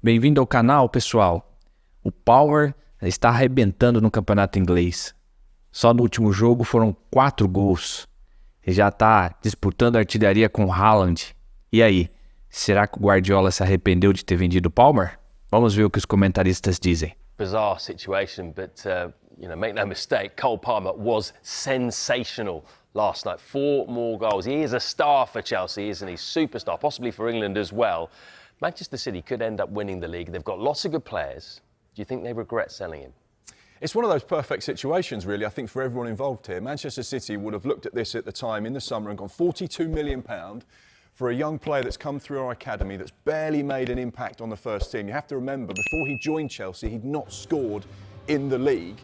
Bem-vindo ao canal, pessoal. O Power está arrebentando no campeonato inglês. Só no último jogo foram 4 gols. Ele já está disputando a artilharia com o Haaland. E aí, será que o Guardiola se arrependeu de ter vendido o Palmer? Vamos ver o que os comentaristas dizem. Bizarre situation, but make no mistake, Cole Palmer was sensational last night. 4 more goals. He is a star for Chelsea, isn't he? Superstar, possibly for England as well. Manchester City could end up winning the league. They've got lots of good players. Do you think they regret selling him? It's one of those perfect situations, really, I think, for everyone involved here. Manchester City would have looked at this at the time in the summer and gone £42 million for a young player that's come through our academy that's barely made an impact on the first team. You have to remember, before he joined Chelsea, he'd not scored in the league.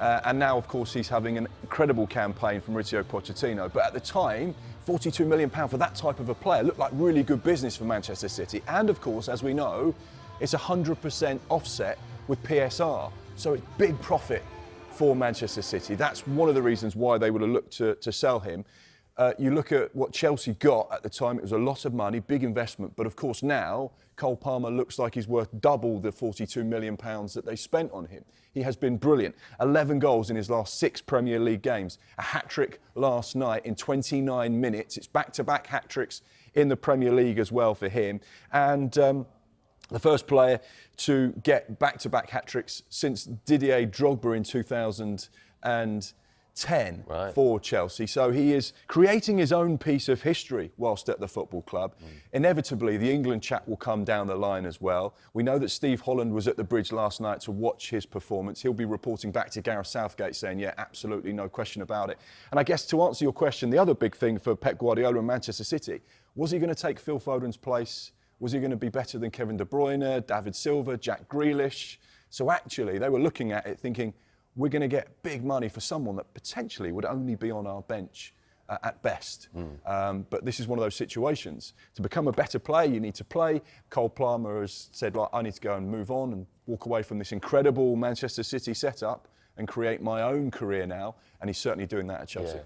And now, of course, he's having an incredible campaign from Mauricio Pochettino. But at the time, £42 million for that type of a player looked like really good business for Manchester City. And, of course, as we know, it's 100% offset with PSR. So it's big profit for Manchester City. That's one of the reasons why they would have looked to sell him. You look at what Chelsea got at the time, it was a lot of money, big investment. But of course now, Cole Palmer looks like he's worth double the £42 million that they spent on him. He has been brilliant. 11 goals in his last 6 Premier League games. A hat-trick last night in 29 minutes. It's back-to-back hat-tricks in the Premier League as well for him. And the first player to get back-to-back hat-tricks since Didier Drogba in 2010 for Chelsea. So he is creating his own piece of history whilst at the football club. Inevitably, the England chat will come down the line as well. We know that Steve Haaland was at the bridge last night to watch his performance. He'll be reporting back to Gareth Southgate saying, yeah, absolutely, no question about it. And I guess to answer your question, the other big thing for Pep Guardiola and Manchester City, was he going to take Phil Foden's place? Was he going to be better than Kevin De Bruyne, David Silva, Jack Grealish? So actually, they were looking at it thinking, we're going to get big money for someone that potentially would only be on our bench at best. But this is one of those situations. To become a better player, you need to play. Cole Palmer has said, I need to go and move on and walk away from this incredible Manchester City setup and create my own career now. And he's certainly doing that at Chelsea. Yeah.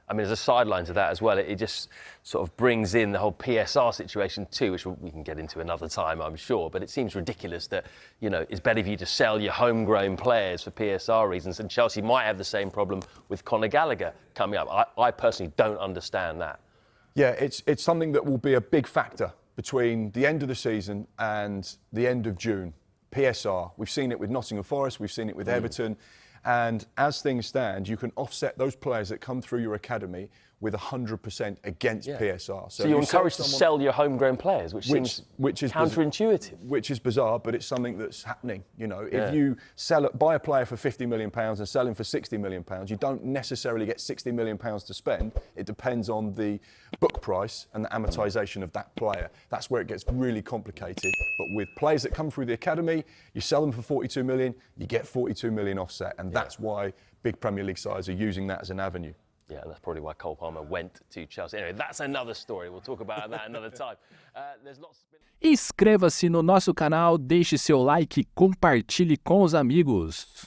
I mean, there's a sideline to that as well. It just sort of brings in the whole PSR situation too, which we can get into another time, I'm sure. But it seems ridiculous that, it's better for you to sell your homegrown players for PSR reasons. And Chelsea might have the same problem with Conor Gallagher coming up. I personally don't understand that. Yeah, it's something that will be a big factor between the end of the season and the end of June. PSR. We've seen it with Nottingham Forest. We've seen it with Everton. And as things stand, you can offset those players that come through your academy with 100% against PSR. So you're encouraged to sell your homegrown players, which seems counterintuitive. Which is bizarre, but it's something that's happening. If you buy a player for £50 million and sell him for £60 million, you don't necessarily get £60 million to spend. It depends on the book price and the amortization of that player. That's where it gets really complicated. But with players that come through the academy, you sell them for 42 million, you get 42 million offset. And that's why big Premier League sides are using that as an avenue. Yeah, and that's probably why Cole Palmer went to Chelsea. Anyway, that's another story. We'll talk about that another time. Inscreva-se no nosso canal, deixe seu like e compartilhe com os amigos.